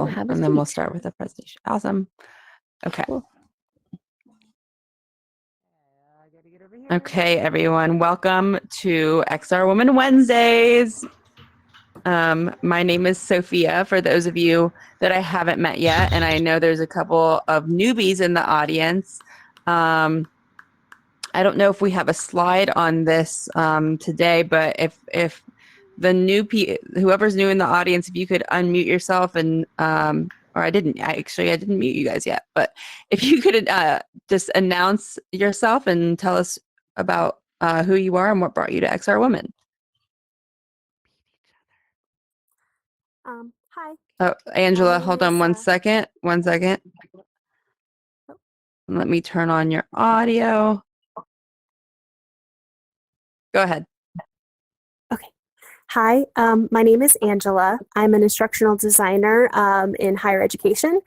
and then we'll start with the presentation. Awesome. Okay. Cool. Okay, everyone. Welcome to XR Woman Wednesdays. My name is Sophia, for those of you that I haven't met yet, and I know there's a couple of newbies in the audience. I don't know if we have a slide on this today, but if whoever's new in the audience, if you could unmute yourself and or I didn't mute you guys yet, but if you could just announce yourself and tell us about who you are and what brought you to XR Women. Hi. Oh, Angela, name hold on is, one second. One second. Let me turn on your audio. Go ahead. Okay. Hi, my name is Angela. I'm an instructional designer in higher education.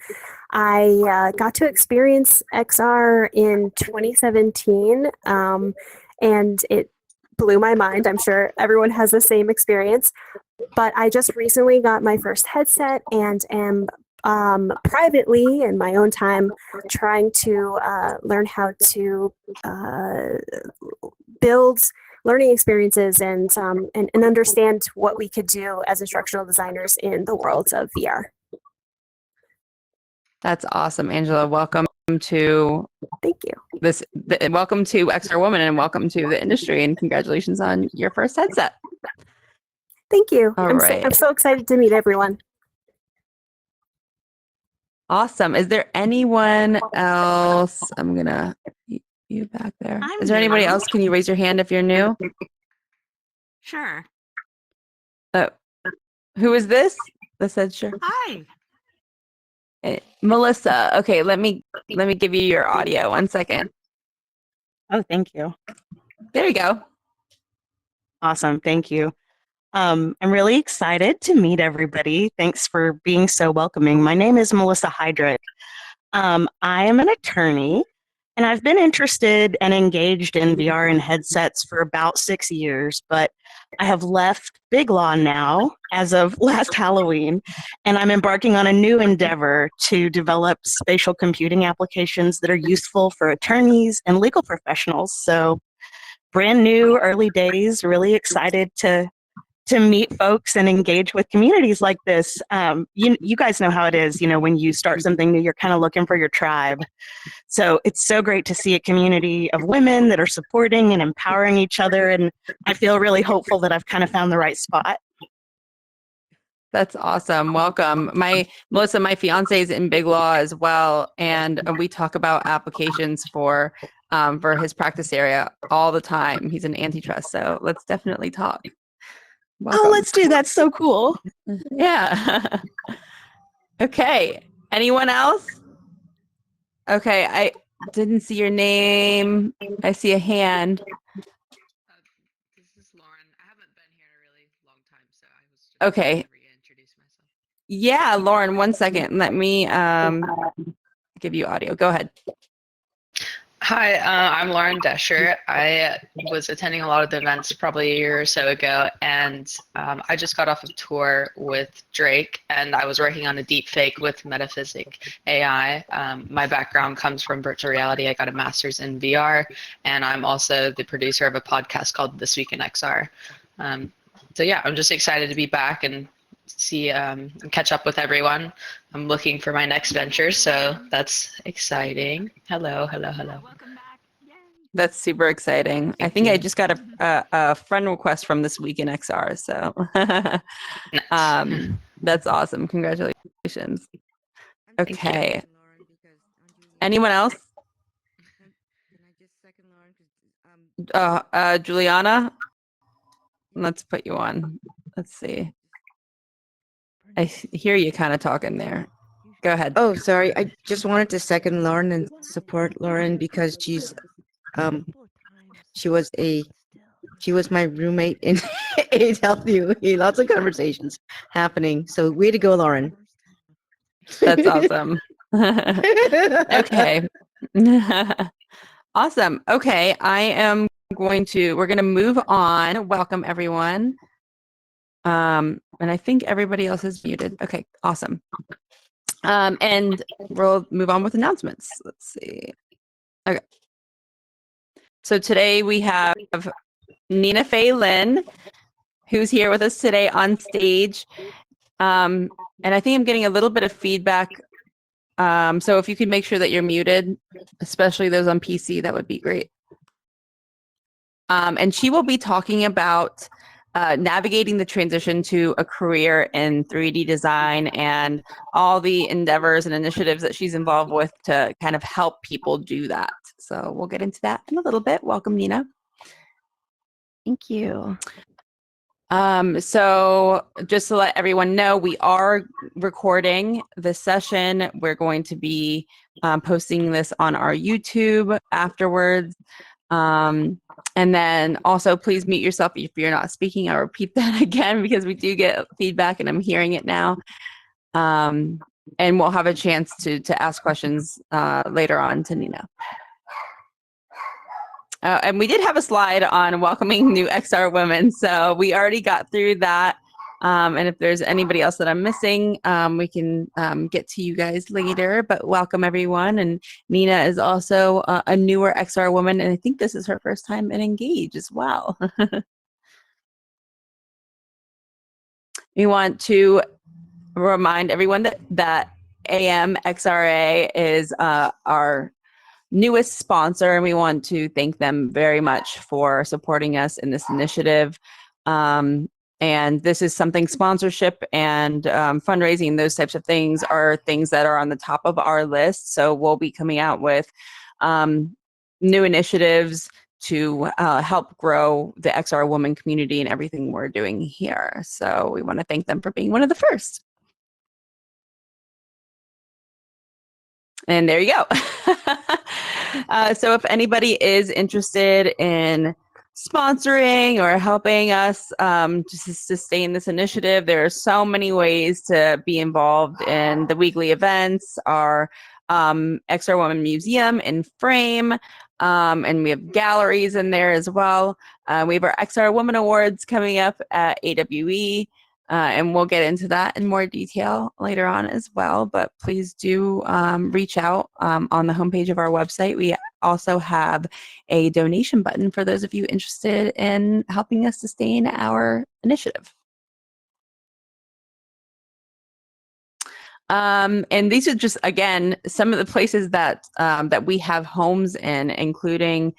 I got to experience XR in 2017, and it blew my mind. I'm sure everyone has the same experience. But I just recently got my first headset and am privately in my own time trying to learn how to build learning experiences and understand what we could do as instructional designers in the world of VR. That's awesome, Angela. Welcome to Thank you. Welcome to XR Woman, and welcome to the industry, and congratulations on your first headset. Thank you. All right. I'm so excited to meet everyone. Awesome. Is there anyone else? I'm gonna you back there. Is there anybody else? Can you raise your hand if you're new? Sure. Oh, who is this? That said sure. Hi. Melissa. Okay, let me give you your audio. 1 second. Oh, thank you. There you go. Awesome. Thank you. I'm really excited to meet everybody. Thanks for being so welcoming. My name is Melissa Heydrich. I am an attorney, and I've been interested and engaged in VR and headsets for about 6 years, but I have left Big Law now as of last Halloween, and I'm embarking on a new endeavor to develop spatial computing applications that are useful for attorneys and legal professionals. So brand new, early days, really excited to meet folks and engage with communities like this. You guys know how it is, when you start something new, you're kind of looking for your tribe. So it's so great to see a community of women that are supporting and empowering each other. And I feel really hopeful that I've kind of found the right spot. That's awesome. Welcome. Melissa, my fiance is in Big Law as well. And we talk about applications for his practice area all the time. He's an antitrust. So let's definitely talk. Welcome. Oh, let's do that. So cool. Yeah. Okay. Anyone else? Okay. I didn't see your name. I see a hand. This is Lauren. I haven't been here in a really long time, so I was just okay. Reintroduce myself. Yeah, Lauren, 1 second. Let me give you audio. Go ahead. Hi, I'm Lauren Desher. I was attending a lot of the events probably a year or so ago, and I just got off of tour with Drake, and I was working on a deep fake with Metaphysic AI. My background comes from virtual reality. I got a master's in VR, and I'm also the producer of a podcast called This Week in XR. So yeah, I'm just excited to be back and see catch up with everyone. I'm looking for my next venture, so that's exciting. Hello. Welcome back. Yay. That's super exciting. I think I just got a friend request from This Week in XR, so Nice. that's awesome. Congratulations. Okay. Anyone else? Juliana, let's put you on. Let's see. I hear you kind of talking there. Go ahead. Oh, sorry. I just wanted to second Lauren and support Lauren because she was my roommate in AW. Lots of conversations happening. So way to go, Lauren. That's awesome. Okay. Awesome. Okay. We're going to move on. Welcome everyone. And I think everybody else is muted. Okay. Awesome. And we'll move on with announcements. Let's see. Okay. So today we have Nina Faye Lin, who's here with us today on stage. And I think I'm getting a little bit of feedback. So if you could make sure that you're muted, especially those on PC, that would be great. And she will be talking about navigating the transition to a career in 3D design and all the endeavors and initiatives that she's involved with to kind of help people do that. So we'll get into that in a little bit. Welcome, Nina. Thank you. So just to let everyone know, we are recording this session. We're going to be posting this on our YouTube afterwards. And then also please mute yourself if you're not speaking. I'll repeat that again because we do get feedback and I'm hearing it now. And we'll have a chance to ask questions later on to Nina. And we did have a slide on welcoming new XR women, so we already got through that. And if there's anybody else that I'm missing, we can get to you guys later, but welcome everyone. And Nina is also a newer XR woman, and I think this is her first time in Engage as well. We want to remind everyone that AM XRA is our newest sponsor, and we want to thank them very much for supporting us in this initiative. And this is something sponsorship and fundraising, those types of things are things that are on the top of our list. So we'll be coming out with new initiatives to help grow the XR woman community and everything we're doing here. So we want to thank them for being one of the first. And there you go. So if anybody is interested in sponsoring or helping us to sustain this initiative, there are so many ways to be involved in the weekly events, our XR Woman Museum in Frame, and we have galleries in there as well. We have our XR Woman Awards coming up at AWE. And we'll get into that in more detail later on as well, but please do reach out on the homepage of our website. We also have a donation button for those of you interested in helping us sustain our initiative. And these are just, again, some of the places that that we have homes in, including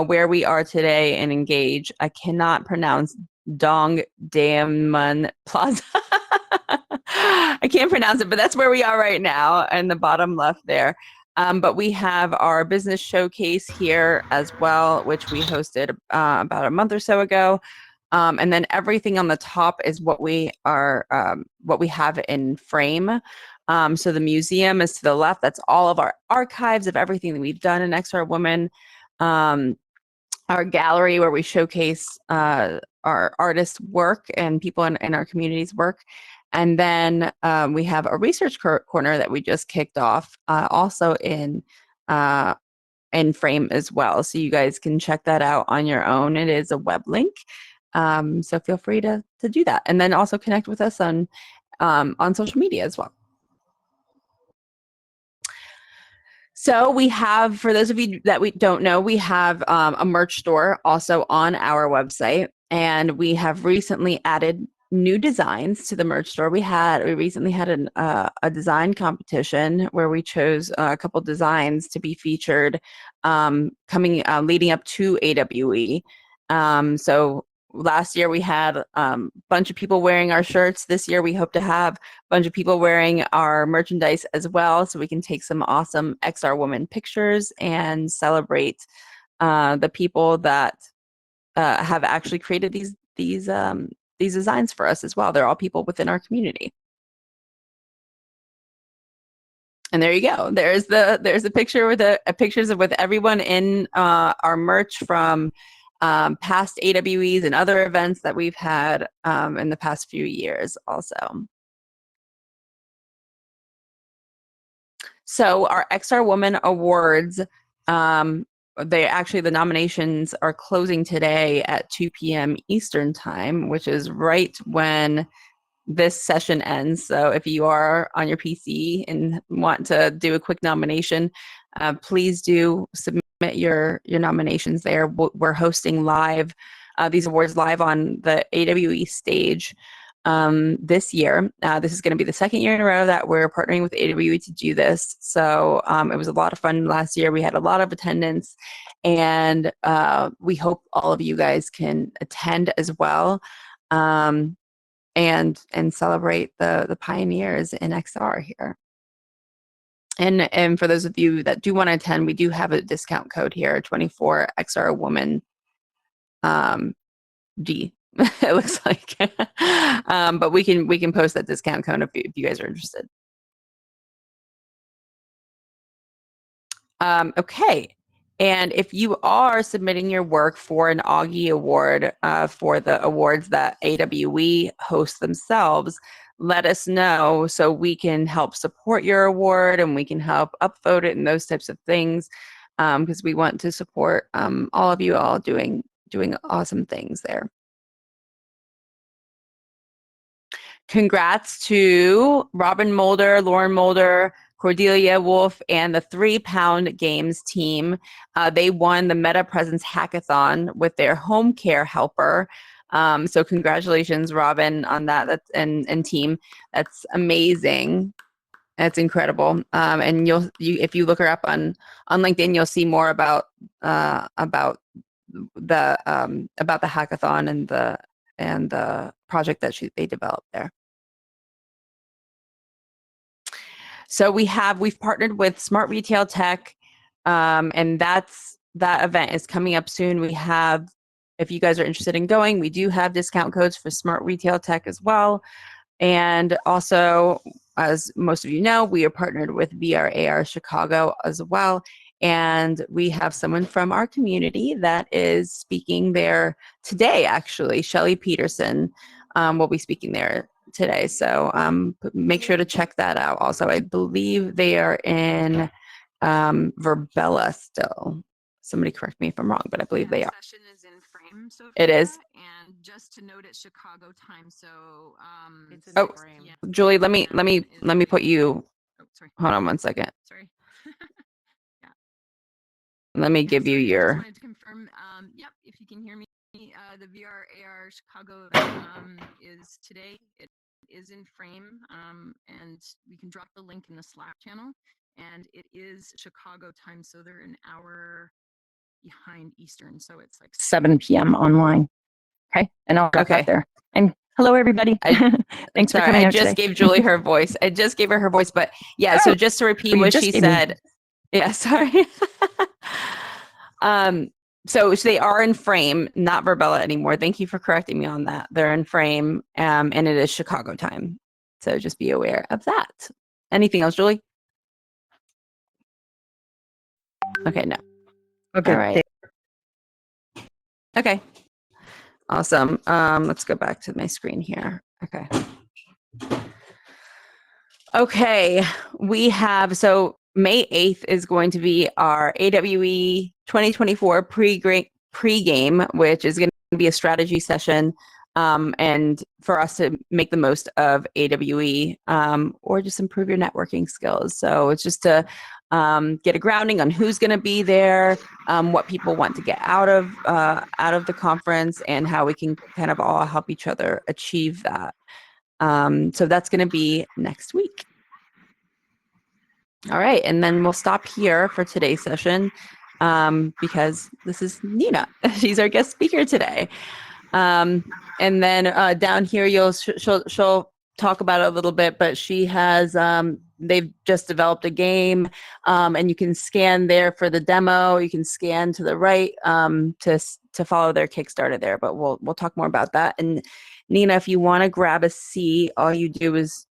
where we are today in Engage. I cannot pronounce Dong Daemun Plaza. I can't pronounce it, but that's where we are right now in the bottom left there. But we have our business showcase here as well, which we hosted about a month or so ago. And then everything on the top is what we are, what we have in Frame. So the museum is to the left. That's all of our archives of everything that we've done in XR Woman. Our gallery where we showcase our artists' work and people in our community's work. And then we have a research corner that we just kicked off, also in Frame as well. So you guys can check that out on your own. It is a web link. So feel free to do that. And then also connect with us on social media as well. So we have, for those of you that we don't know, we have a merch store also on our website, and we have recently added new designs to the merch store. We recently had a design competition where we chose a couple designs to be featured leading up to AWE. So last year we had a bunch of people wearing our shirts. This year we hope to have a bunch of people wearing our merchandise as well, so we can take some awesome XR Woman pictures and celebrate the people that have actually created these designs for us as well. They're all people within our community. And there you go. There's the picture with the pictures with everyone in our merch from past AWEs and other events that we've had in the past few years also. So our XR Woman Awards, the nominations are closing today at 2 p.m. Eastern time, which is right when this session ends. So if you are on your PC and want to do a quick nomination, please do submit your nominations there. We're hosting live these awards live on the AWE stage this year. This is going to be the second year in a row that we're partnering with AWE to do this. So it was a lot of fun last year. We had a lot of attendance, and we hope all of you guys can attend as well, and celebrate the pioneers in XR here. And for those of you that do want to attend, we do have a discount code here, 24 XR Woman D. It looks like, but we can post that discount code if you guys are interested. Okay, and if you are submitting your work for an Augie Award for the awards that AWE hosts themselves, let us know so we can help support your award and we can help upvote it and those types of things, because we want to support all of you all doing awesome things there. Congrats to Robin Mulder, Lauren Mulder, Cordelia Wolf, and the 3 Pound Games team. They won the Meta Presence Hackathon with their home care helper. So congratulations, Robin, on that. And team. That's amazing. That's incredible. And if you look her up on LinkedIn, you'll see more about the hackathon and the project that they developed there. So we've partnered with Smart Retail Tech, and that event is coming up soon. If you guys are interested in going, we do have discount codes for Smart Retail Tech as well. And also, as most of you know, we are partnered with VR/AR Chicago as well. And we have someone from our community that is speaking there today, actually. Shelly Peterson will be speaking there today. So make sure to check that out. Also, I believe they are in Verbella still. Somebody correct me if I'm wrong, but I believe they are. Session is in frame, Sophia, it is. And just to note, it's Chicago time. So It's oh, frame. Yeah. Julie, let me put you. Oh, sorry. Hold on one second. Sorry. Yeah. Let me give you sorry, I your. just wanted to confirm. Yep. If you can hear me, the VR/AR Chicago is today. It is in frame, and we can drop the link in the Slack channel. And it is Chicago time, so they're an hour behind Eastern, so it's like 7 p.m. online. Okay, and I'll drop that there. And hello, everybody. Thanks for coming out I just today. gave Julie her voice. I just gave her voice, but yeah. So just to repeat what she said. Yeah, sorry. So they are in frame, not Verbella anymore. Thank you for correcting me on that. They're in frame, and it is Chicago time. So just be aware of that. Anything else, Julie? Okay, no. Okay. All right. Okay. Awesome. Let's go back to my screen here. Okay. Okay. We have, so May 8th is going to be our AWE 2024 pre-game, which is going to be a strategy session, and for us to make the most of AWE, or just improve your networking skills. So it's just to get a grounding on who's going to be there, what people want to get out of the conference, and how we can kind of all help each other achieve that. So that's going to be next week. All right, and then we'll stop here for today's session, because this is Nina. She's our guest speaker today. And then down here, she'll talk about it a little bit, but she has, they've just developed a game, and you can scan there for the demo. You can scan to the right to follow their Kickstarter there, but we'll talk more about that. And Nina, if you want to grab a seat, all you do is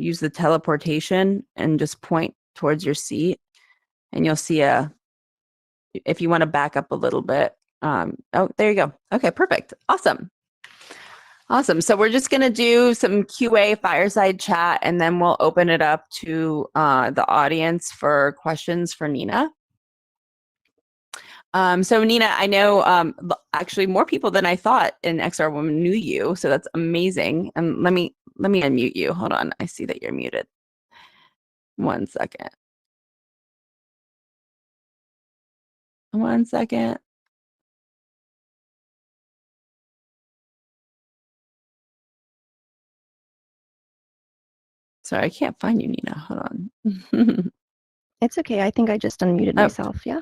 use the teleportation and just point towards your seat, and you'll see if you want to back up a little bit. Oh, there you go. Okay, perfect. Awesome. So we're just going to do some QA fireside chat, and then we'll open it up to the audience for questions for Nina. So Nina, I know actually more people than I thought in XR Woman knew you, so that's amazing. And let me unmute you. Hold on, I see that you're muted. One second. One second. Sorry, I can't find you, Nina. Hold on. It's okay. I think I just unmuted Oh, myself. Yeah,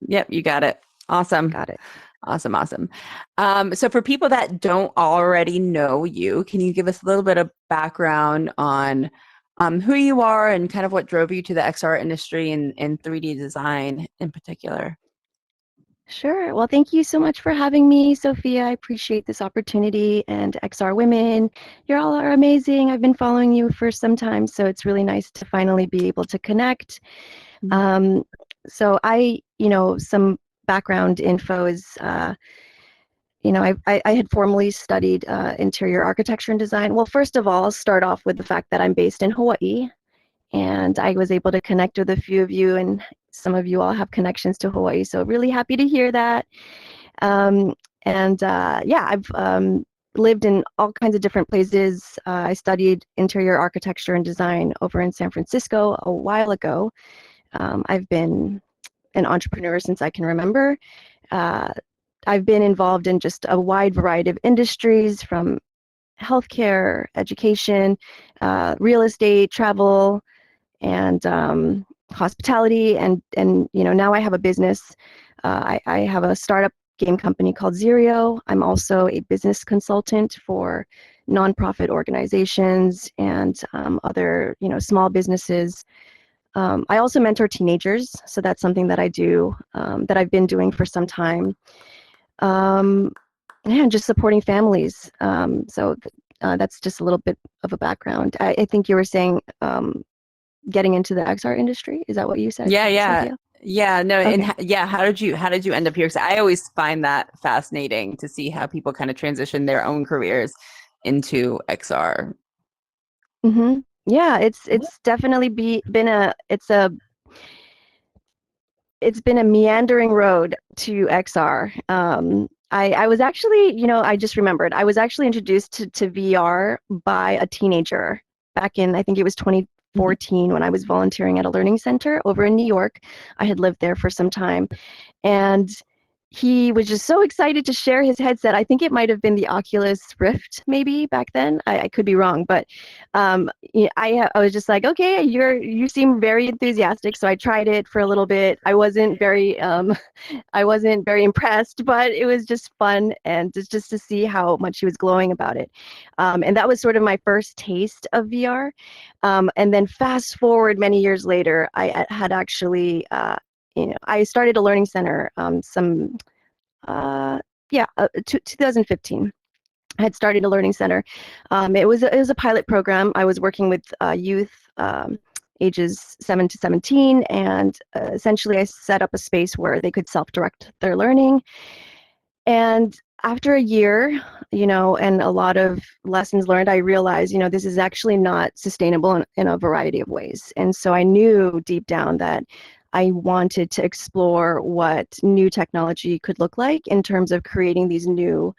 yep, you got it. Awesome. got it. Awesome, awesome. So for people that don't already know you, can you give us a little bit of background on who you are and kind of what drove you to the XR industry and 3D design in particular? Sure. Well, thank you so much for having me, Sophia. I appreciate this opportunity. And XR Women, you all are amazing. I've been following you for some time, so it's really nice to finally be able to connect. So some background info is, I had formerly studied interior architecture and design. Well, first of all, I'll start off with the fact that I'm based in Hawaii, and I was able to connect with a few of you, and some of you all have connections to Hawaii, so really happy to hear that. I've lived in all kinds of different places. I studied interior architecture and design over in San Francisco a while ago. I've been an entrepreneur since I can remember. I've been involved in just a wide variety of industries, from healthcare, education, real estate, travel, and hospitality, and now I have a business. I have a startup game company called XRIO. I'm also a business consultant for nonprofit organizations and other small businesses. I also mentor teenagers, so that's something that I do, that I've been doing for some time. And just supporting families. That's just a little bit of a background. I think you were saying getting into the XR industry. Is that what you said? Yeah. Sophia? Yeah, no, Okay. and how did you end up here? 'Cause I always find that fascinating to see how people kind of transition their own careers into XR. Mm-hmm. Yeah, it's definitely it's been a meandering road to XR. I was actually, I just remembered, I was actually introduced to VR by a teenager back in, I think it was 2014, when I was volunteering at a learning center over in New York. I had lived there for some time, and he was just so excited to share his headset. I think it might have been the Oculus Rift, maybe back then. I could be wrong, but I was just like, okay, you seem very enthusiastic. So I tried it for a little bit. I wasn't very impressed, but it was just fun, and just to see how much he was glowing about it. And that was sort of my first taste of VR. And then fast forward many years later, I had actually. I started a learning center 2015. I had started a learning center. It was a pilot program. I was working with youth ages 7 to 17, and essentially I set up a space where they could self-direct their learning. And after a year, and a lot of lessons learned, I realized, this is actually not sustainable in a variety of ways. And so I knew deep down that I wanted to explore what new technology could look like in terms of creating these new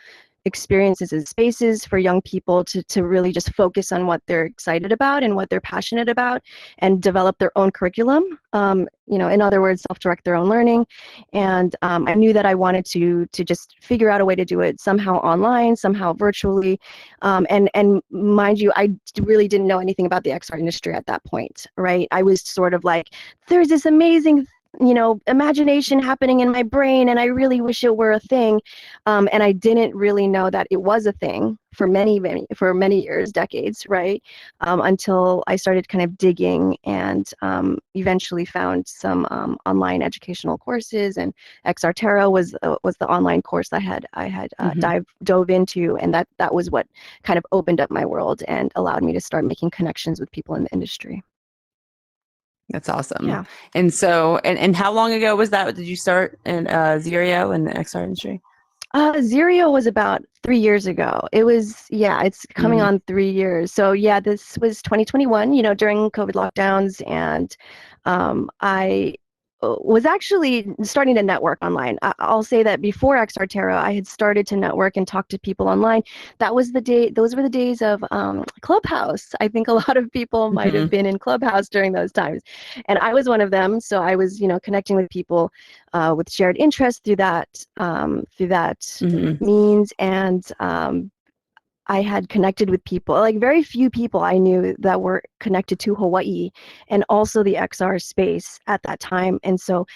experiences and spaces for young people to really just focus on what they're excited about and what they're passionate about, and develop their own curriculum. In other words, self-direct their own learning. And I knew that I wanted to just figure out a way to do it somehow online, somehow virtually. And mind you, I really didn't know anything about the XR industry at that point, right? I was sort of like, there's this amazing imagination happening in my brain, and I really wish it were a thing. And I didn't really know that it was a thing for many years, decades, right? Until I started kind of digging, and eventually found some online educational courses, and XR was the online course I had dove into, and that was what kind of opened up my world and allowed me to start making connections with people in the industry. That's awesome. Yeah. And so, and how long ago was that? Did you start in XRIO in the XR industry? XRIO was about 3 years ago. It's coming on 3 years. So yeah, this was 2021, during COVID lockdowns, and I was actually starting to network online. I'll say that before XR Tarot, I had started to network and talk to people online. Those were the days of Clubhouse. I think a lot of people might have been in Clubhouse during those times, and I was one of them. So I was, connecting with people with shared interests through that means, and I had connected with people, like very few people I knew that were connected to Hawaii and also the XR space at that time. And so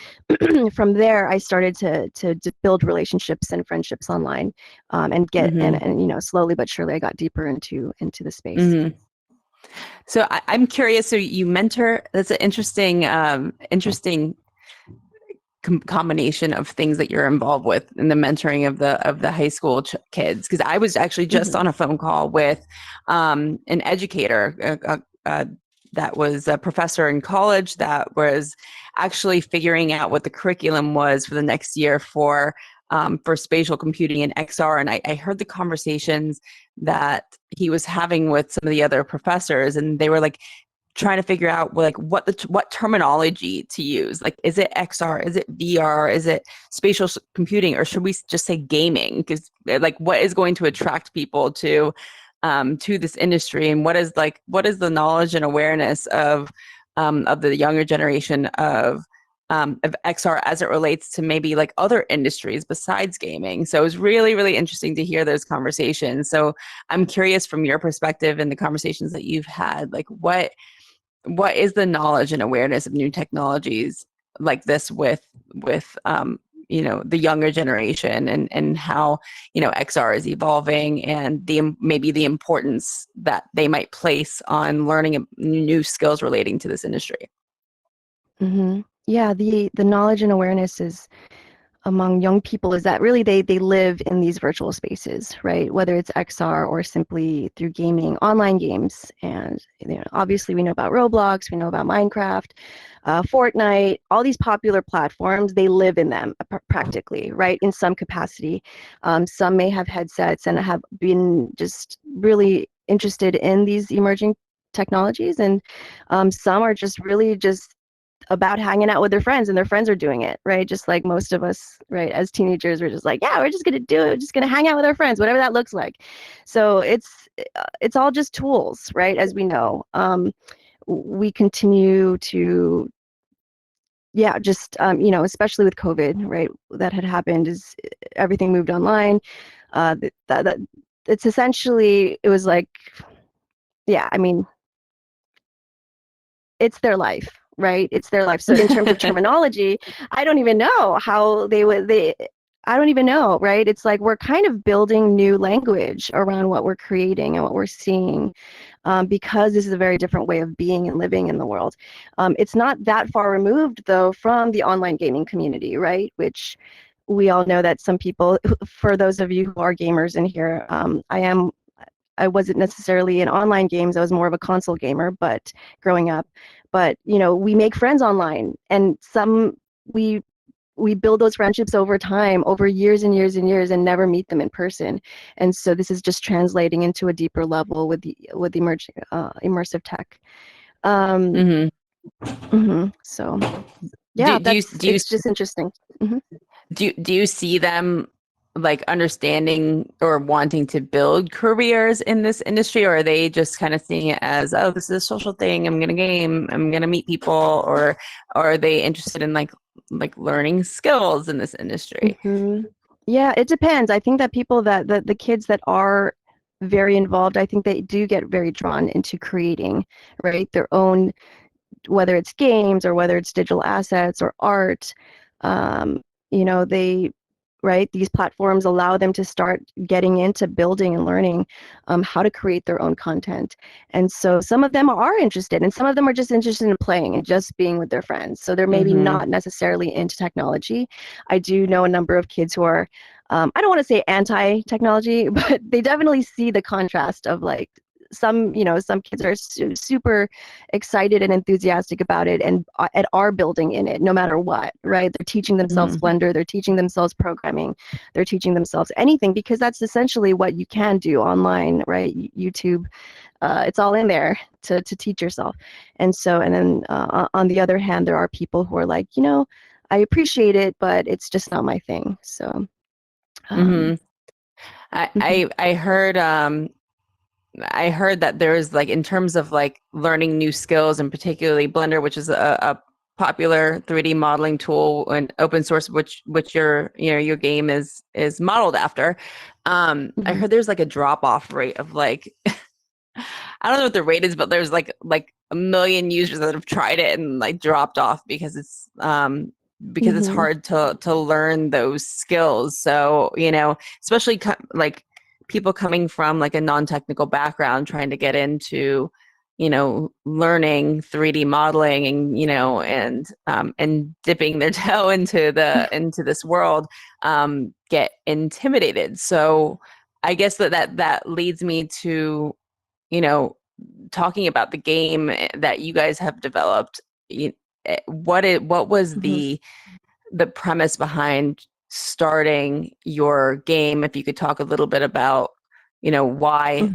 from there, I started to build relationships and friendships online, and get, and slowly but surely I got deeper into the space. So I'm curious. So you mentor, that's an interesting combination of things that you're involved with in the mentoring of the high school kids. Because I was actually just on a phone call with an educator that was a professor in college that was actually figuring out what the curriculum was for the next year for spatial computing and XR. And I heard the conversations that he was having with some of the other professors, and they were like, trying to figure out like what terminology to use. Like, is it XR? Is it VR? Is it spatial computing? Or should we just say gaming? Because like, what is going to attract people to this industry? And what is the knowledge and awareness of the younger generation of XR as it relates to maybe like other industries besides gaming? So it was really, really interesting to hear those conversations. So I'm curious from your perspective and the conversations that you've had, like what is the knowledge and awareness of new technologies like this with the younger generation, and how XR is evolving, and maybe the importance that they might place on learning new skills relating to this industry. Yeah, the knowledge and awareness is among young people is that really they live in these virtual spaces, right? Whether it's XR or simply through gaming, online games. And obviously we know about Roblox, we know about Minecraft, Fortnite, all these popular platforms, they live in them practically, right? In some capacity. Some may have headsets and have been just really interested in these emerging technologies. And some are just really just about hanging out with their friends, and their friends are doing it, right? Just like most of us, right? As teenagers, we're just like, yeah, we're just going to do it. We're just going to hang out with our friends, whatever that looks like. So it's all just tools, right? As we know, we continue to, especially with COVID, right? That had happened is everything moved online. That it's essentially, it was like, yeah, I mean, it's their life, right? It's their life. So in terms of terminology, I don't even know how I don't even know, right? It's like we're kind of building new language around what we're creating and what we're seeing, because this is a very different way of being and living in the world. It's not that far removed, though, from the online gaming community, right? Which we all know that some people, for those of you who are gamers in here, I wasn't necessarily in online games. I was more of a console gamer, but growing up. But we make friends online, and we build those friendships over time, over years and years and years, and never meet them in person. And so this is just translating into a deeper level with emerging immersive tech. So yeah, it's just interesting. Do you see them like understanding or wanting to build careers in this industry, or are they just kind of seeing it as, oh, this is a social thing, I'm gonna game, I'm gonna meet people, or are they interested in like learning skills in this industry? Yeah, it depends. I think that people the kids that are very involved, I think they do get very drawn into creating, right, their own, whether it's games or whether it's digital assets or art. These platforms allow them to start getting into building and learning how to create their own content. And so some of them are interested, and some of them are just interested in playing and just being with their friends. So they're maybe not necessarily into technology. I do know a number of kids who are, I don't want to say anti-technology, but they definitely see the contrast of like some, some kids are super excited and enthusiastic about it and are building in it no matter what, right? They're teaching themselves Blender, they're teaching themselves programming, they're teaching themselves anything, because that's essentially what you can do online, right? YouTube, it's all in there to teach yourself. And so, and then on the other hand, there are people who are like, I appreciate it, but it's just not my thing. So, I heard that there's like, in terms of like learning new skills, and particularly Blender, which is a popular 3D modeling tool and open source, which your game is modeled after. I heard there's like a drop off rate of like I don't know what the rate is, but there's like a million users that have tried it and like dropped off because it's hard to learn those skills. So, especially like people coming from like a non-technical background trying to get into, learning 3D modeling and dipping their toe into this world, get intimidated. So I guess that leads me to, talking about the game that you guys have developed. What was the premise behind starting your game? If you could talk a little bit about, why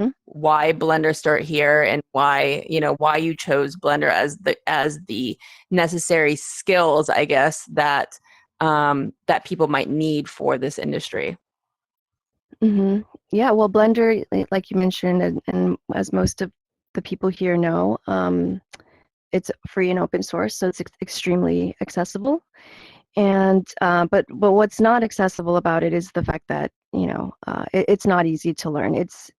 Blender start here, and why you chose Blender as the necessary skills, I guess, that that people might need for this industry. Yeah, well, Blender, like you mentioned, and as most of the people here know, it's free and open source, so it's extremely accessible. And but what's not accessible about it is the fact that it's not easy to learn. It's,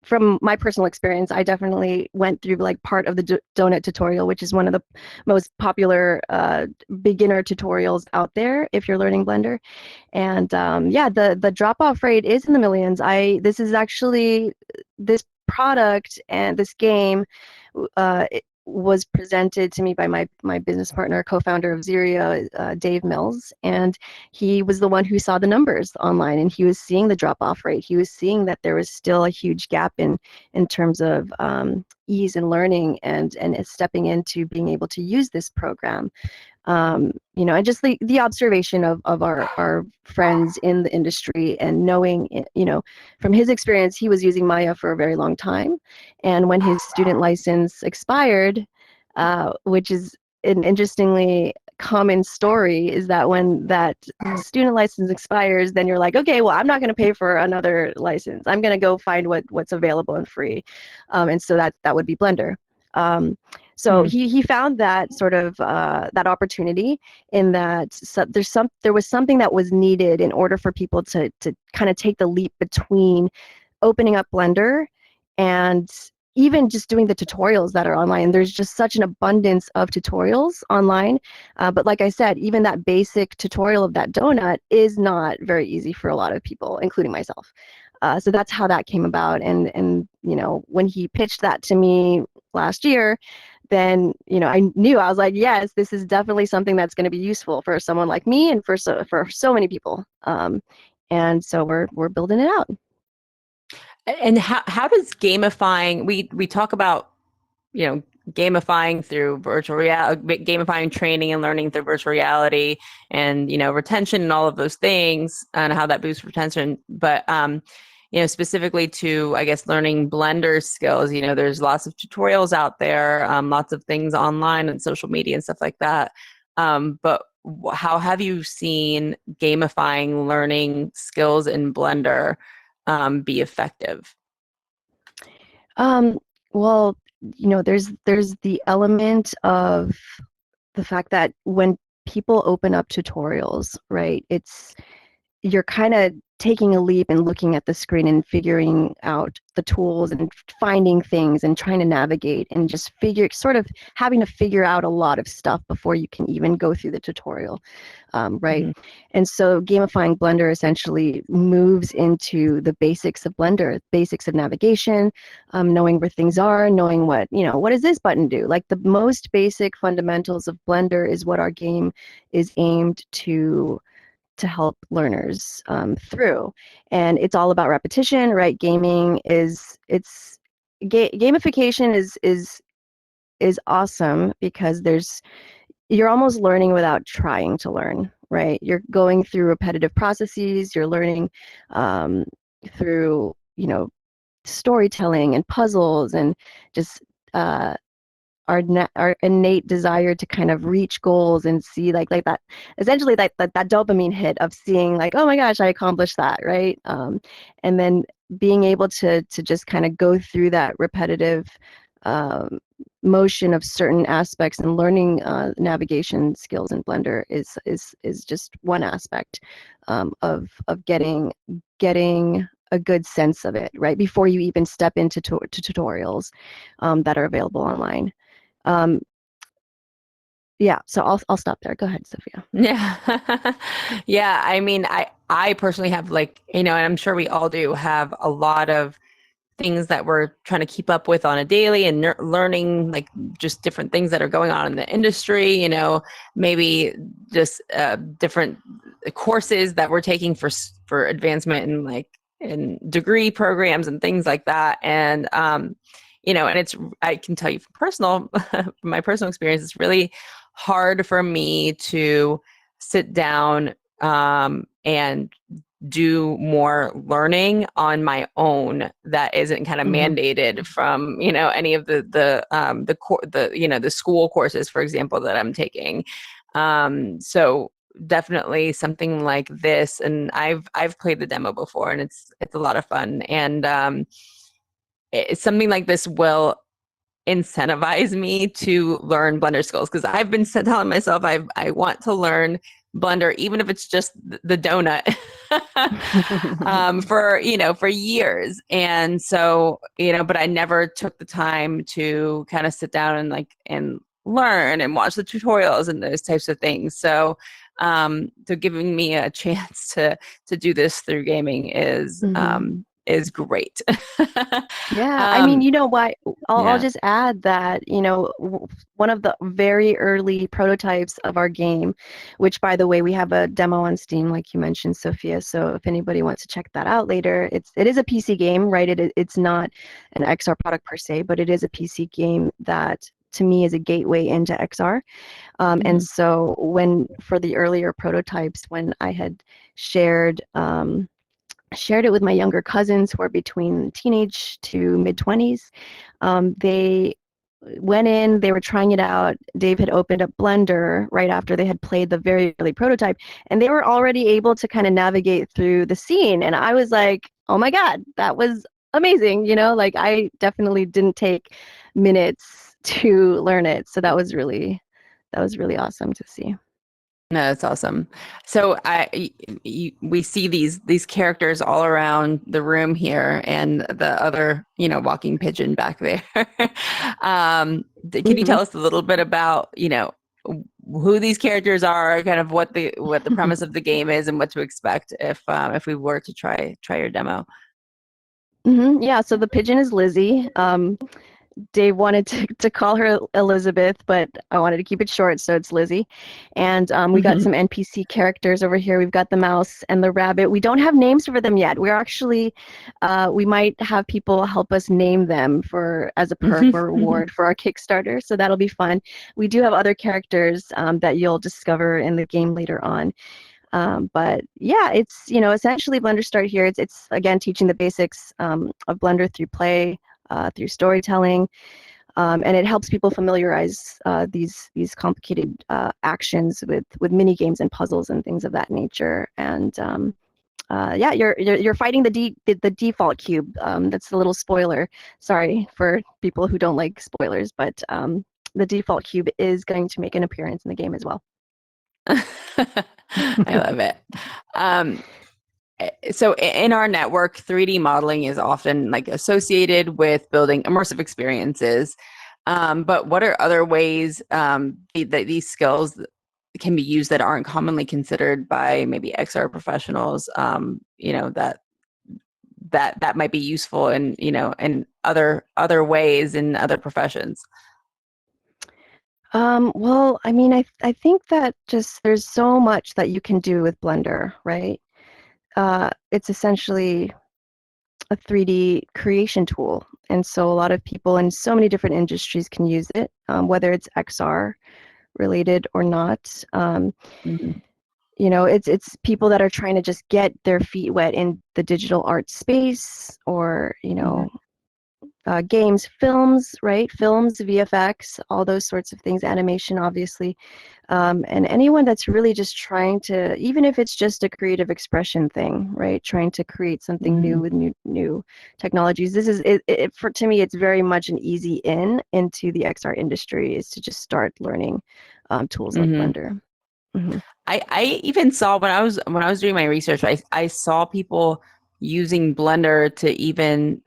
from my personal experience, I definitely went through like part of the donut tutorial, which is one of the most popular beginner tutorials out there if you're learning Blender. And yeah, the drop-off rate is in the millions. This is actually, this product and this game it was presented to me by my business partner, co-founder of XRIO, Dave Mills, and he was the one who saw the numbers online, and he was seeing the drop-off rate. He was seeing that there was still a huge gap in terms of ease in learning and stepping into being able to use this program. And just the observation of our friends in the industry, and knowing, from his experience, he was using Maya for a very long time. And when his student license expired, which is an interestingly common story, is that when that student license expires, then you're like, okay, well, I'm not going to pay for another license. I'm going to go find what's available and free. And so that would be Blender. So he found that sort of that opportunity, in that there was something that was needed in order for people to kind of take the leap between opening up Blender and even just doing the tutorials that are online. There's just such an abundance of tutorials online. But like I said, even that basic tutorial of that donut is not very easy for a lot of people, including myself. So that's how that came about. And when he pitched that to me last year, then I knew, I was like, yes, this is definitely something that's going to be useful for someone like me and for so many people. And so we're building it out. And how does gamifying, we talk about, gamifying through virtual reality, gamifying training and learning through virtual reality, and, retention and all of those things, and how that boosts retention. But, specifically to, I guess, learning Blender skills, there's lots of tutorials out there, lots of things online and social media and stuff like that. But how have you seen gamifying learning skills in Blender be effective? Well, there's the element of the fact that when people open up tutorials, right, you're kind of taking a leap and looking at the screen and figuring out the tools and finding things and trying to navigate and just sort of having to figure out a lot of stuff before you can even go through the tutorial, right? And so gamifying Blender essentially moves into the basics of Blender, basics of navigation, knowing where things are, knowing what does this button do? Like the most basic fundamentals of Blender is what our game is aimed to help learners through. And it's all about repetition, right? Gaming it's gamification is awesome because you're almost learning without trying to learn, right? You're going through repetitive processes, you're learning through, storytelling and puzzles and just our innate desire to kind of reach goals and see like that, essentially that dopamine hit of seeing like, oh my gosh, I accomplished that, right? And then being able to just kind of go through that repetitive motion of certain aspects and learning navigation skills in Blender is just one aspect of getting a good sense of it, right? Before you even step into to tutorials that are available online. Yeah, so I'll stop there. Go ahead, Sophia. Yeah. Yeah. I mean, I personally have like, and I'm sure we all do have a lot of things that we're trying to keep up with on a daily and learning like just different things that are going on in the industry, maybe just different courses that we're taking for advancement in like in degree programs and things like that. And, and I can tell you from my personal experience, it's really hard for me to sit down and do more learning on my own that isn't kind of mandated from any of the school courses, for example, that I'm taking. So definitely something like this, and I've played the demo before, and it's a lot of fun, and it's something like this will incentivize me to learn Blender skills, because I've been telling myself I want to learn Blender, even if it's just the donut, for years. And so, but I never took the time to kind of sit down and learn and watch the tutorials and those types of things. So, giving me a chance to do this through gaming is great. Yeah, I mean, why? I'll Yeah. just add that, one of the very early prototypes of our game, which by the way, we have a demo on Steam, like you mentioned, Sophia. So if anybody wants to check that out later, it is a PC game, right? It's not an XR product per se, but it is a PC game that to me is a gateway into XR. And so for the earlier prototypes, when I had shared it with my younger cousins who are between teenage to mid-20s. They went in, they were trying it out. Dave had opened up Blender right after they had played the very early prototype, and they were already able to kind of navigate through the scene. And I was like, oh my God, that was amazing. Like I definitely didn't take minutes to learn it. So that was really awesome to see. No, that's awesome. So we see these characters all around the room here, and the other, walking pigeon back there. Can you tell us a little bit about, who these characters are, kind of what the premise of the game is, and what to expect if we were to try your demo? Yeah, so the pigeon is Lizzie. Dave wanted to call her Elizabeth, but I wanted to keep it short, so it's Lizzie. And we got some NPC characters over here. We've got the mouse and the rabbit. We don't have names for them yet. We're actually, we might have people help us name them as a perk or reward for our Kickstarter, so that'll be fun. We do have other characters that you'll discover in the game later on. But yeah, it's, essentially Blender Start here. It's again, teaching the basics of Blender through play, through storytelling, and it helps people familiarize these complicated actions with mini games and puzzles and things of that nature. And yeah, you're fighting the default cube. That's a little spoiler. Sorry for people who don't like spoilers, but the default cube is going to make an appearance in the game as well. I love it. So in our network, 3D modeling is often associated with building immersive experiences. But what are other ways that these skills can be used that aren't commonly considered by maybe XR professionals? That might be useful in other ways in other professions. Well, I mean, I think that just there's so much that you can do with Blender, right? It's essentially a 3D creation tool. And so a lot of people in so many different industries can use it, whether it's XR related or not. Mhm. You know, it's people that are trying to just get their feet wet in the digital art space, or, you know, games, films, right? Films, VFX, all those sorts of things, animation, obviously. And anyone that's really just trying to, even if it's just a creative expression thing, right? Trying to create something new with new technologies. This is, for to me, it's very much an easy into the XR industry, is to just start learning tools like Blender. I even saw when I was doing my research, I saw people using Blender to even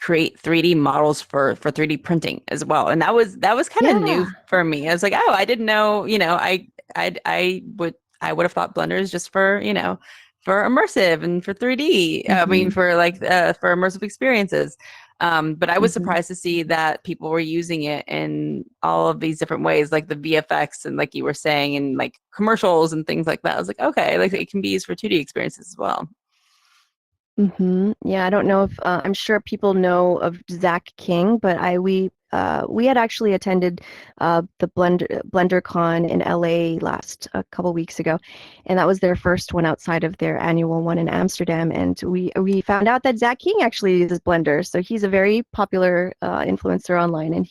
create 3D models for 3D printing as well, and that was kind of new for me. I was like, oh, I didn't know. You know, I would have thought Blender is just for, you know, for immersive and for 3D. I mean, for like for immersive experiences. But I was surprised to see that people were using it in all of these different ways, like the VFX and, like you were saying, and like commercials and things like that. I was like, okay, like it can be used for 2D experiences as well. Yeah, I don't know if I'm sure people know of Zach King, but we had actually attended the BlenderCon in LA a couple weeks ago, and that was their first one outside of their annual one in Amsterdam. And we found out that Zach King actually uses Blender, so he's a very popular influencer online, and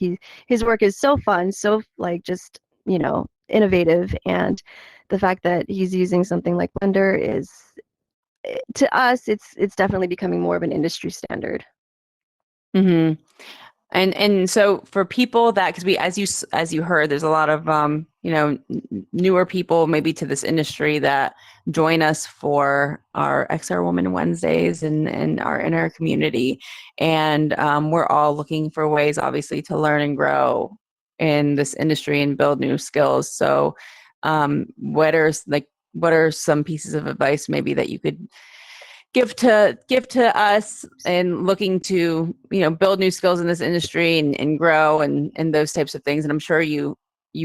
his work is so fun, so like just, you know, innovative, and the fact that he's using something like Blender is, to us, it's definitely becoming more of an industry standard. And so for people that, because as you heard, there's a lot of you know, newer people maybe to this industry that join us for our XR Woman Wednesdays and our inner community, and we're all looking for ways, obviously, to learn and grow in this industry and build new skills. So what are some pieces of advice maybe that you could give to us and looking to, you know, build new skills in this industry and grow and those types of things? And I'm sure you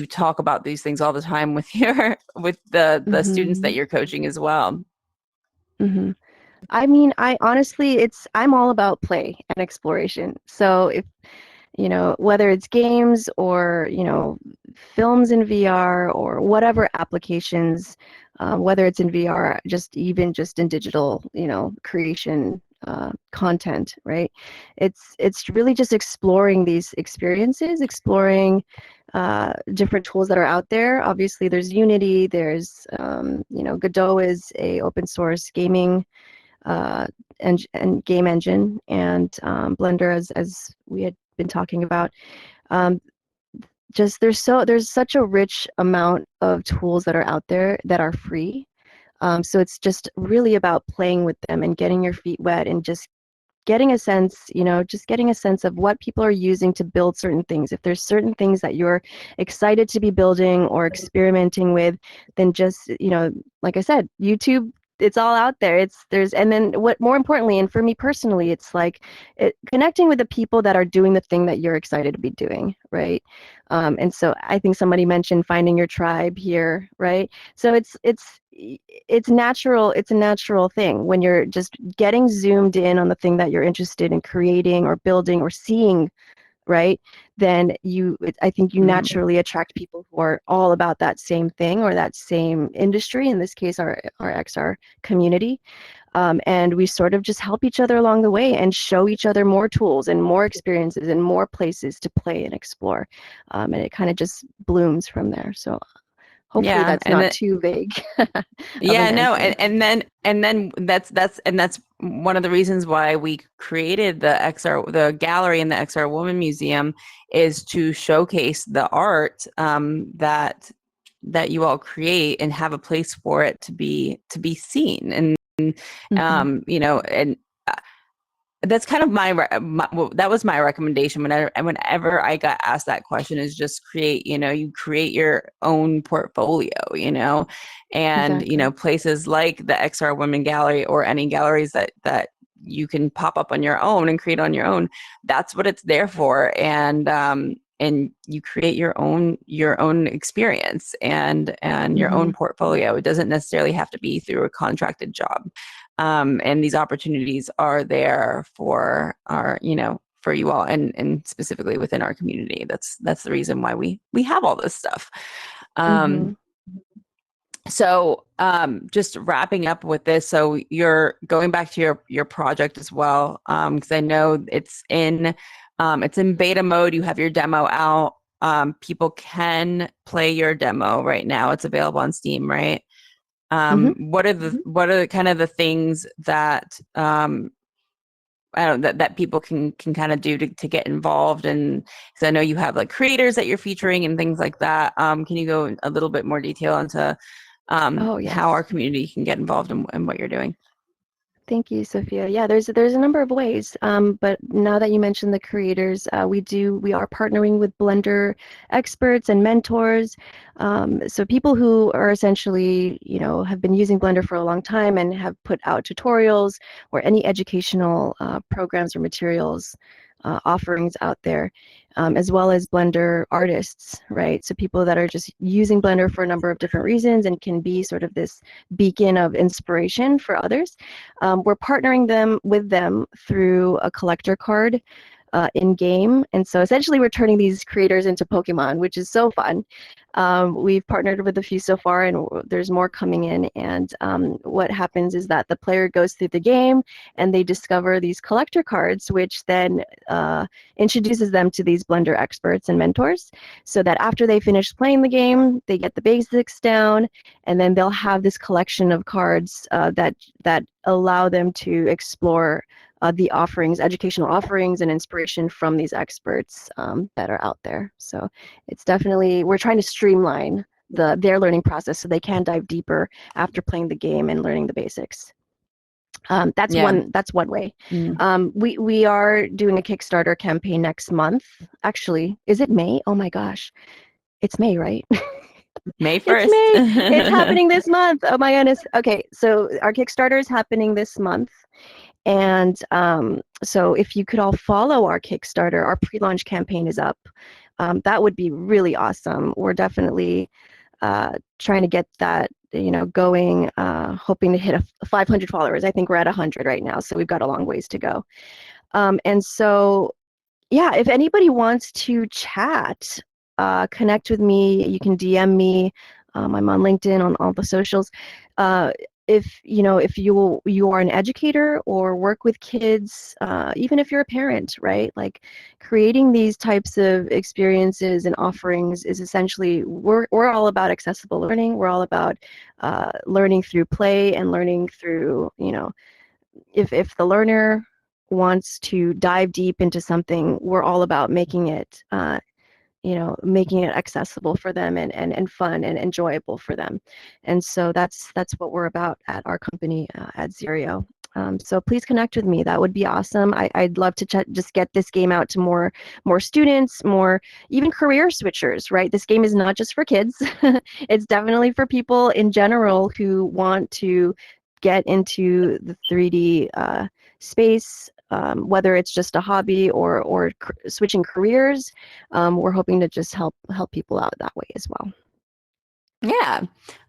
talk about these things all the time with the students that you're coaching as well. I mean, I honestly, I'm all about play and exploration. So if, you know, whether it's games or, you know, films in VR or whatever applications, whether it's in VR, just in digital, you know, creation content, right? It's really just exploring these experiences, exploring different tools that are out there. Obviously, there's Unity, there's, you know, Godot is a open source gaming and game engine, and Blender, as we had been talking about. Just there's such a rich amount of tools that are out there that are free. So it's just really about playing with them and getting your feet wet and just getting a sense, you know, just getting a sense of what people are using to build certain things. If there's certain things that you're excited to be building or experimenting with, then just, you know, like I said, YouTube, it's all out there. And then what more importantly, and for me personally, it's like connecting with the people that are doing the thing that you're excited to be doing, right? And so I think somebody mentioned finding your tribe here, right? So it's natural. It's a natural thing when you're just getting zoomed in on the thing that you're interested in creating or building or seeing, right? Then I think you naturally attract people who are all about that same thing or that same industry, in this case our XR community. And we sort of just help each other along the way and show each other more tools and more experiences and more places to play and explore. And it kind of just blooms from there. So hopefully that's not too vague. Yeah, no, and then that's one of the reasons why we created the gallery in the XR Woman Museum, is to showcase the art that you all create and have a place for it to be seen. And you know, and that's kind of that was my recommendation whenever I got asked that question, is just create, you know, you create your own portfolio, you know, and you know, places like the XR Women Gallery or any galleries that you can pop up on your own and create on your own. That's what it's there for. And you create your own experience and your own portfolio. It doesn't necessarily have to be through a contracted job. And these opportunities are there for for you all, and specifically within our community. That's the reason why we have all this stuff. So just wrapping up with this, so you're going back to your project as well, because I know it's in beta mode. You have your demo out. People can play your demo right now. It's available on Steam, right? What are kind of the things that I don't know, that people can kind of do to get involved? And because I know you have like creators that you're featuring and things like that. Can you go a little bit more detail into Oh, yes. how our community can get involved in what you're doing? Thank you, Sophia. Yeah, there's a number of ways, but now that you mentioned the creators, we are partnering with Blender experts and mentors. So people who are essentially, have been using Blender for a long time and have put out tutorials or any educational programs or materials offerings out there, as well as Blender artists, right? So people that are just using Blender for a number of different reasons and can be sort of this beacon of inspiration for others. We're partnering with them through a collector card in game, and so essentially we're turning these creators into Pokemon, which is so fun. We've partnered with a few so far, and there's more coming in. And what happens is that the player goes through the game and they discover these collector cards, which then introduces them to these Blender experts and mentors, so that after they finish playing the game, they get the basics down, and then they'll have this collection of cards that allow them to explore the offerings, educational offerings and inspiration from these experts that are out there. So it's definitely, we're trying to streamline their learning process so they can dive deeper after playing the game and learning the basics. That's one way. We are doing a Kickstarter campaign next month. Actually, is it May? Oh my gosh, it's May, right? May 1st. It's May. It's happening this month. Oh my goodness. Okay, so our Kickstarter is happening this month. And so if you could all follow our Kickstarter, our pre-launch campaign is up. That would be really awesome. We're definitely trying to get that, going, hoping to hit 500 followers. I think we're at 100 right now, so we've got a long ways to go. And so, yeah, if anybody wants to chat, connect with me, you can DM me. I'm on LinkedIn, on all the socials. If you are an educator or work with kids, even if you're a parent, right? Like creating these types of experiences and offerings is essentially, we're all about accessible learning. We're all about learning through play and learning through, if the learner wants to dive deep into something, we're all about making it making it accessible for them and fun and enjoyable for them. And so that's what we're about at our company at XRIO. So please connect with me. That would be awesome. I'd love to just get this game out to more students, more even career switchers, right? This game is not just for kids. It's definitely for people in general who want to get into the 3D space, whether it's just a hobby or switching careers. We're hoping to just help people out that way as well. Yeah,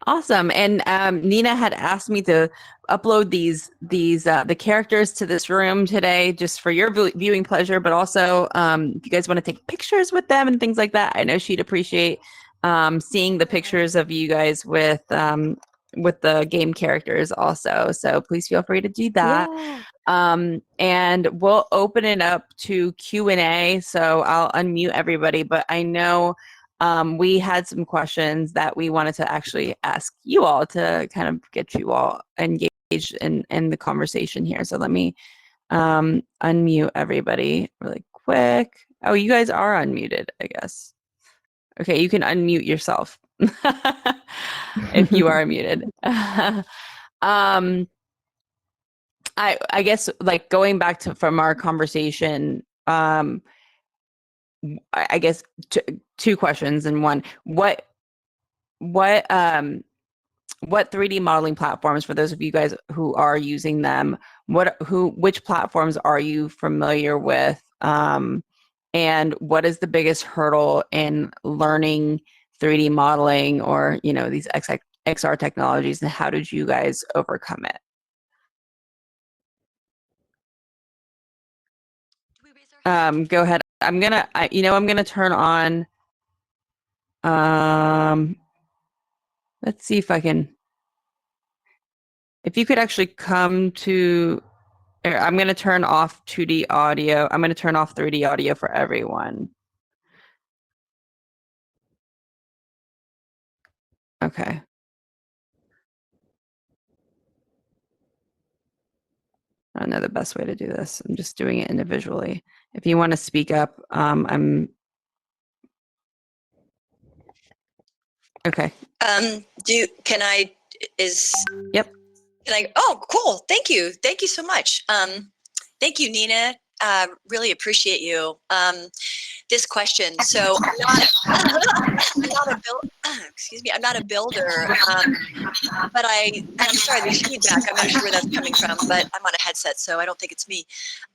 awesome. And Nina had asked me to upload these the characters to this room today, just for your viewing pleasure, but also if you guys want to take pictures with them and things like that, I know she'd appreciate seeing the pictures of you guys with the game characters also. So please feel free to do that. Yeah. And we'll open it up to Q&A. So I'll unmute everybody, but I know we had some questions that we wanted to actually ask you all to kind of get you all engaged in the conversation here. So let me unmute everybody really quick. Oh, you guys are unmuted, I guess. Okay, you can unmute yourself if you are muted. I guess, like, going back from our conversation, I guess two questions in one. What 3D modeling platforms, for those of you guys who are using them, which platforms are you familiar with? And what is the biggest hurdle in learning 3D modeling or, these XR technologies, and how did you guys overcome it? Do we raise our Go ahead. I'm gonna turn on. Let's see if I can. If you could actually come to. I'm gonna turn off 2D audio. I'm gonna turn off 3D audio for everyone. Okay. I don't know the best way to do this. I'm just doing it individually. If you want to speak up, I'm okay. Can I, Yep. oh, cool. Thank you. Thank you so much. Thank you, Nina. Really appreciate you. This question. So I'm not a excuse me, I'm not a builder, but and I'm sorry, there's feedback. I'm not sure where that's coming from, but I'm on a headset, so I don't think it's me.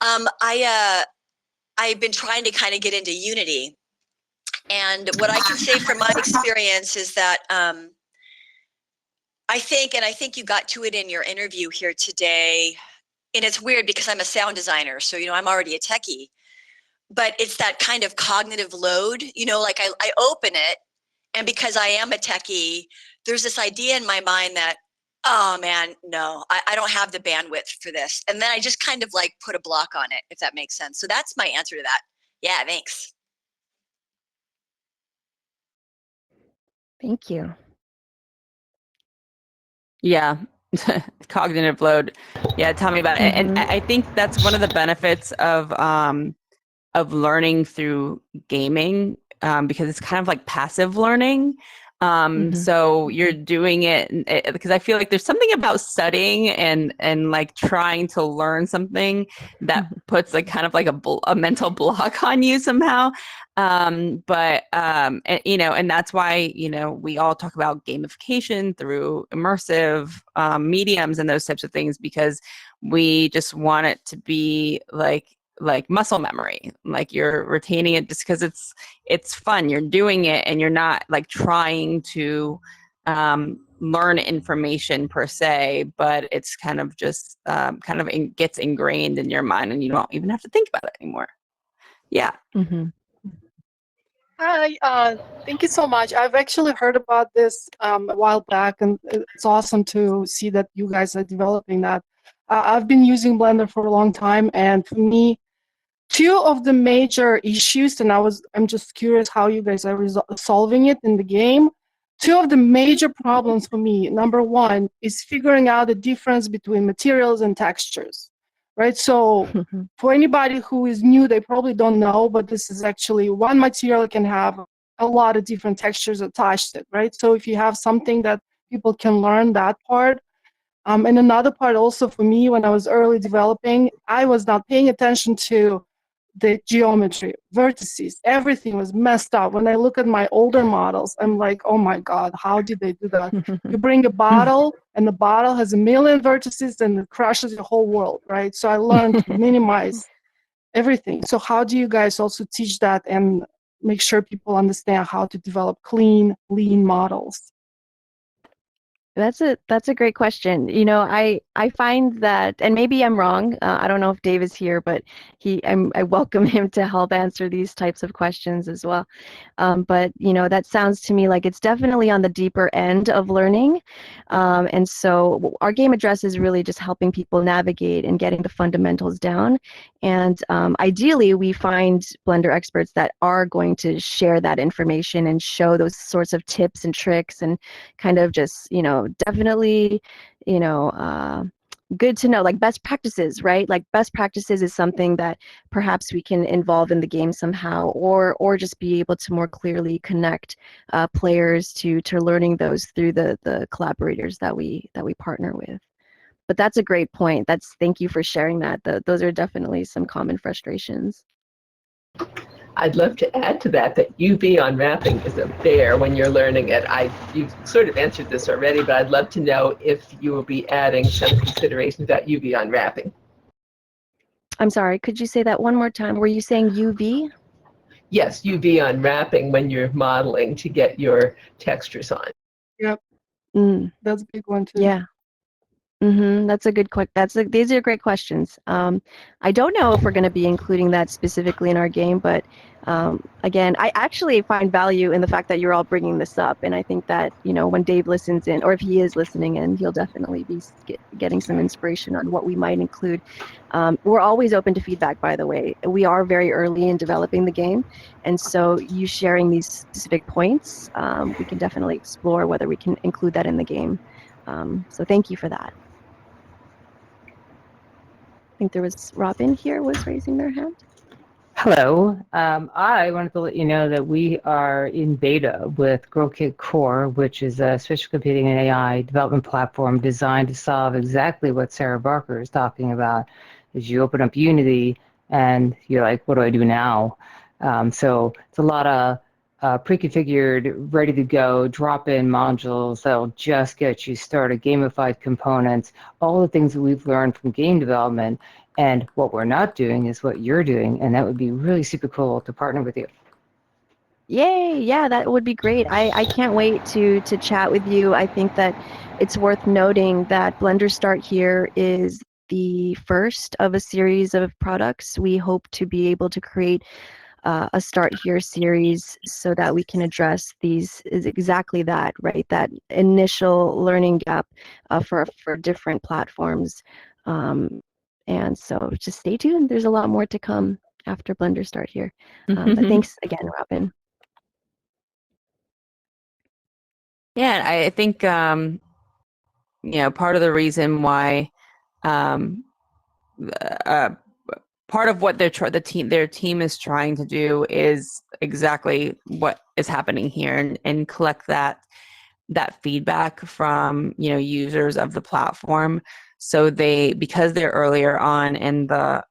I've been trying to kind of get into Unity. And what I can say from my experience is that I think you got to it in your interview here today, and it's weird because I'm a sound designer, so I'm already a techie, but it's that kind of cognitive load, like I open it, and because I am a techie, there's this idea in my mind that, oh man, no, I don't have the bandwidth for this, and then I just kind of like put a block on it, if that makes sense. So that's my answer to that. Yeah, thanks. Thank you. Yeah. Cognitive load. Yeah, tell me about it. And I think that's one of the benefits of learning through gaming, because it's kind of like passive learning. So you're doing it because I feel like there's something about studying and like trying to learn something that puts like kind of like a mental block on you somehow. And that's why, we all talk about gamification through immersive mediums and those types of things, because we just want it to be like muscle memory, like you're retaining it just because it's fun, you're doing it, and you're not like trying to learn information per se, but it's kind of just gets ingrained in your mind, and you don't even have to think about it anymore. Yeah. Hi, thank you so much. I've actually heard about this a while back, and it's awesome to see that you guys are developing that. I've been using Blender for a long time, and for me, two of the major issues, and I'm just curious how you guys are solving it in the game. Two of the major problems for me, number one, is figuring out the difference between materials and textures, right? So for anybody who is new, they probably don't know, but this is actually one material can have a lot of different textures attached to it, right? So if you have something that people can learn that part. And another part also for me, when I was early developing, I was not paying attention to the geometry, vertices, everything was messed up. When I look at my older models, I'm like, oh my God, how did they do that? You bring a bottle and the bottle has a million vertices and it crushes the whole world, right? So I learned to minimize everything. So how do you guys also teach that and make sure people understand how to develop clean, lean models? That's a great question. I find that, and maybe I'm wrong. I don't know if Dave is here, but I welcome him to help answer these types of questions as well. But that sounds to me like it's definitely on the deeper end of learning. And so our game address is really just helping people navigate and getting the fundamentals down. And ideally, we find Blender experts that are going to share that information and show those sorts of tips and tricks and kind of just, definitely, good to know, like best practices, right? Like best practices is something that perhaps we can involve in the game somehow, or just be able to more clearly connect players to learning those through the collaborators that we partner with. But that's a great point. Thank you for sharing that. Those are definitely some common frustrations. I'd love to add to that UV unwrapping is a bear when you're learning it. You've sort of answered this already, but I'd love to know if you will be adding some considerations about UV unwrapping. I'm sorry, could you say that one more time? Were you saying UV? Yes, UV unwrapping when you're modeling to get your textures on. Yep, that's a big one too. Yeah. That's a good these are great questions. I don't know if we're going to be including that specifically in our game, but again, I actually find value in the fact that you're all bringing this up, and I think that when Dave listens in, or if he is listening in, he'll definitely be getting some inspiration on what we might include. We're always open to feedback, by the way. We are very early in developing the game, and so you sharing these specific points, we can definitely explore whether we can include that in the game. So thank you for that. I think there was Robin here was raising their hand. Hello. I wanted to let you know that we are in beta with GrowKit Core, which is a spatial computing and AI development platform designed to solve exactly what Sarah Barker is talking about. Is you open up Unity and you're like, what do I do now? So it's a lot of pre-configured, ready to go, drop-in modules that'll just get you started, gamified components, all the things that we've learned from game development. And what we're not doing is what you're doing, and that would be really super cool to partner with you. Yay! Yeah, that would be great. I can't wait to chat with you. I think that it's worth noting that Blender Start Here is the first of a series of products. We hope to be able to create a Start Here series so that we can address these is exactly that, right? That initial learning gap for different platforms. And so just stay tuned. There's a lot more to come after Blender Start Here. But thanks again, Robin. Yeah, I think part of the reason why part of what their team is trying to do is exactly what is happening here, and collect that feedback from users of the platform, so because they're earlier on in the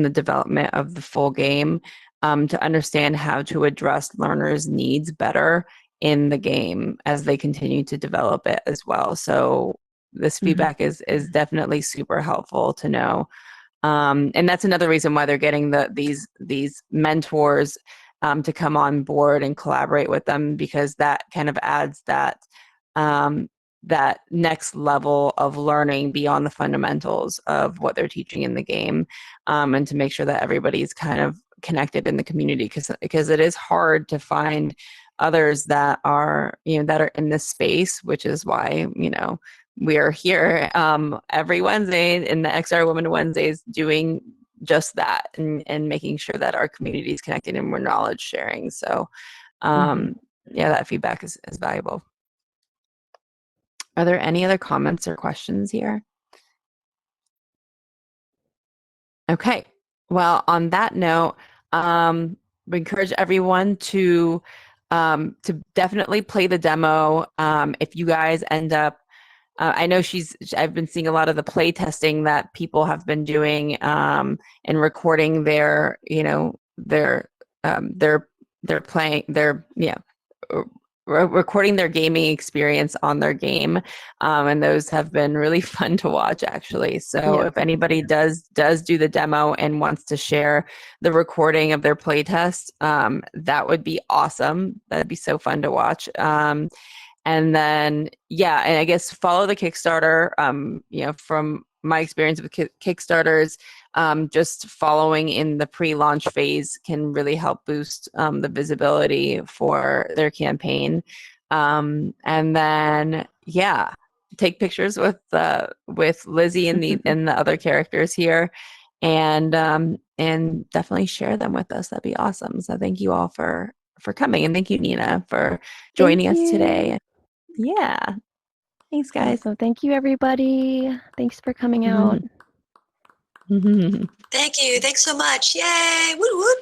development of the full game, to understand how to address learners' needs better in the game as they continue to develop it as well. So this feedback is definitely super helpful to know. And that's another reason why they're getting these mentors to come on board and collaborate with them, because that kind of adds that next level of learning beyond the fundamentals of what they're teaching in the game, and to make sure that everybody's kind of connected in the community, because it is hard to find others that are in this space, which is why we are here every Wednesday in the XR Women Wednesdays doing just that, and making sure that our community is connected and we're knowledge sharing. So that feedback is valuable. Are there any other comments or questions here? Okay. Well, on that note, we encourage everyone to definitely play the demo. If you guys end up, I know I've been seeing a lot of the play testing that people have been doing, and recording recording their gaming experience on their game, and those have been really fun to watch, actually. So if anybody does do the demo and wants to share the recording of their playtest, that would be awesome. That'd be so fun to watch. And then, and I guess follow the Kickstarter. From my experience with Kickstarters, just following in the pre-launch phase can really help boost the visibility for their campaign. And then, take pictures with Lizzie and the other characters here, and definitely share them with us. That'd be awesome. So thank you all for coming, and thank you, Nina, for joining us today. Yeah. Thanks, guys. So thank you, everybody. Thanks for coming out. Thank you. Thanks so much. Yay. Woo, woo.